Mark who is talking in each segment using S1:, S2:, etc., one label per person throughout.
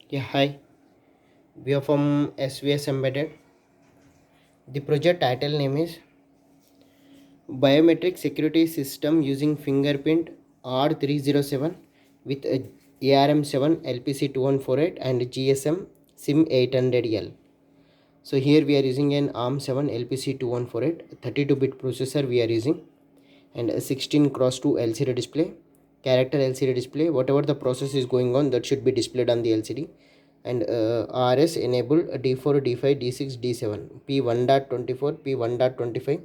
S1: Yeah, hi. We are from SVS Embedded. The project title name is Biometric Security System using Fingerprint R307 with a ARM7 LPC2148 and GSM SIM 800L. So here we are using an ARM7 LPC2148 32-bit processor we are using, and a 16 cross 2 LCD display, character LCD display. Whatever the process is going on, that should be displayed on the LCD. And RS enable D4, D5, D6, D7, P1.24, P1.25,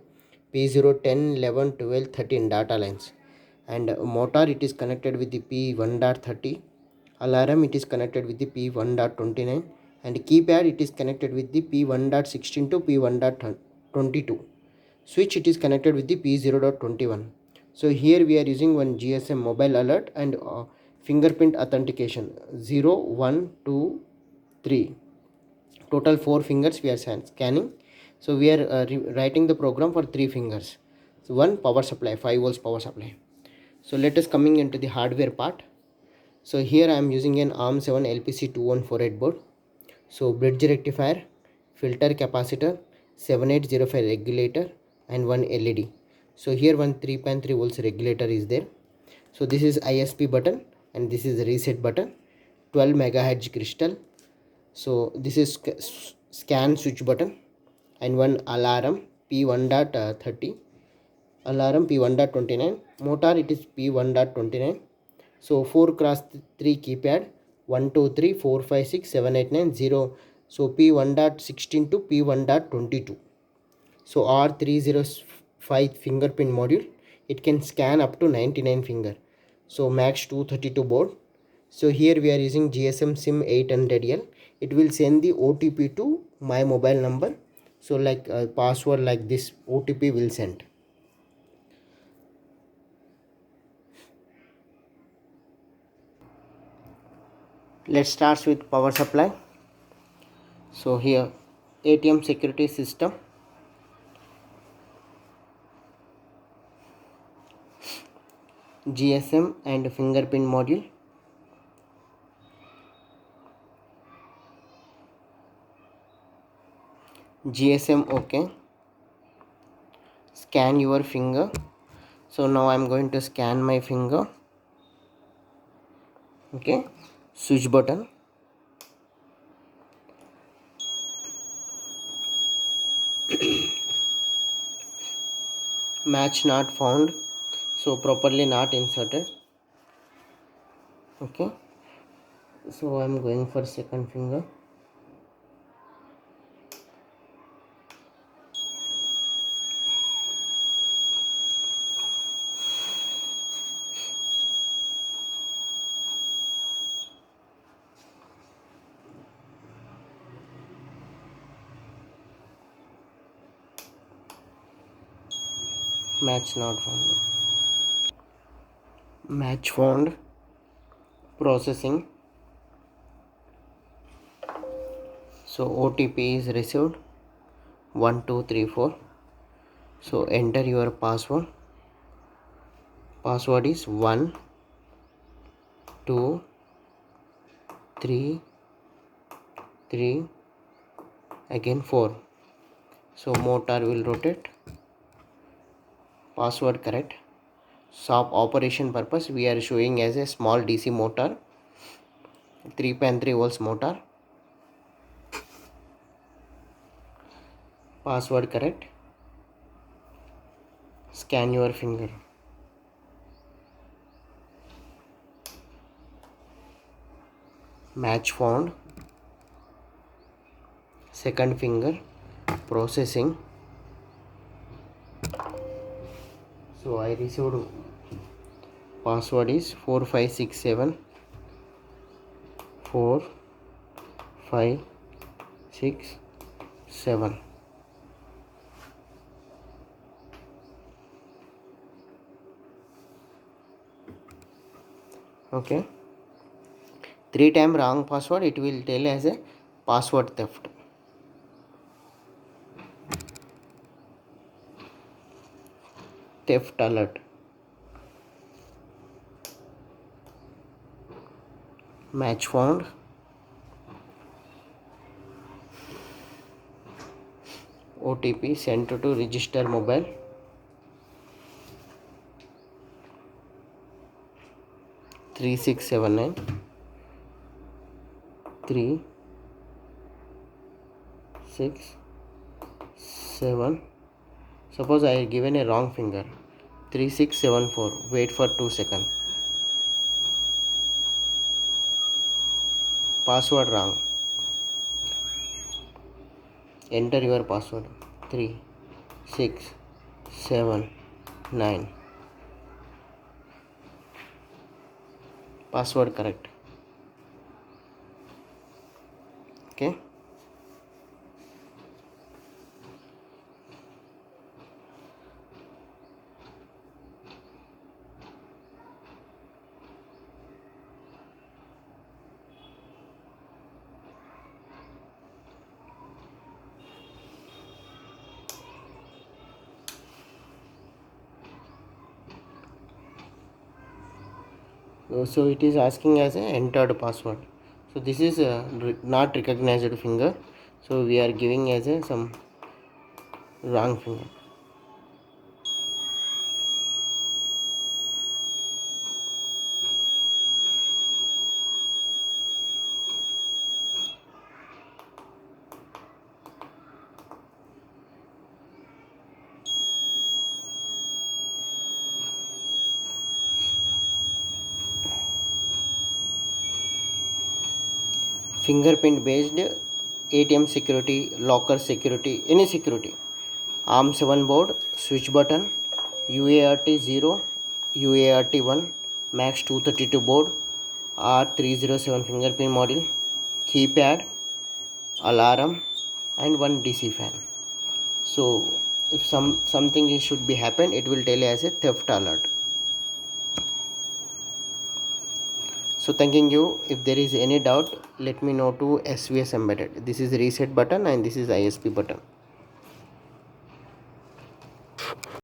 S1: P0, 10, 11, 12, 13 data lines. And motor, it is connected with the P1.30. Alarm, it is connected with the P1.29. And keypad, it is connected with the P1.16 to P1.22. Switch, it is connected with the P0.21. So here we are using one GSM mobile alert and fingerprint authentication 0, 1, 2, 3. Total 4 fingers we are scanning. So we are writing the program for 3 fingers. So one power supply, 5 volts power supply. So let us coming into the hardware part. So here I am using an ARM7 LPC2148 board. So bridge rectifier, filter capacitor, 7805 regulator and one LED. So here one 3.3 volts regulator is there. So this is ISP button and this is the reset button. 12 megahertz crystal. So this is scan switch button and one alarm P1.30, alarm P1.29, motor it is P1.29. So 4 cross 3 keypad 1 2 3 4 5 6 7 8 9 0. So P1.16 to P1.22. So R305 fingerprint module, it can scan up to 99 finger. So max 232 board. So here we are using GSM SIM 800L. It will send the OTP to my mobile number. So like password like this OTP will send. Let's start with power supply. So here ATM security system, GSM and fingerprint module. GSM okay. Scan your finger. So now I'm going to scan my finger. Okay. Switch button. Match not found. So properly not inserted. Okay. So I'm going for second finger. Match not found. Match found. Processing. So OTP is received 1234. So enter your password. Password is 1 2 3 3 again 4. So motor will rotate. Password correct. SOP operation purpose we are showing as a small DC motor, 3.3 volts motor. Password correct. Scan your finger. Match found. Second finger. Processing. So I received password is 4567 4 5 6 7. Okay. 3 time wrong password, it will tell as a password theft. Theft alert. Match found. OTP sent to register mobile. Three 679 367. Suppose I have given a wrong finger. 3674. Wait for 2 seconds. Password wrong. Enter your password. 3679. Password correct. Okay. So it is asking as a entered password. So this is not recognized finger. So we are giving as a some wrong finger. Fingerprint based ATM security, locker security, any security. ARM7 board, switch button, UART 0, UART 1, MAX 232 board, R307 fingerprint module, keypad, alarm, and one DC fan. So if something should be happen, it will tell you as a theft alert. So thanking you. If there is any doubt, let me know to SVS embedded. This is reset button and this is ISP button.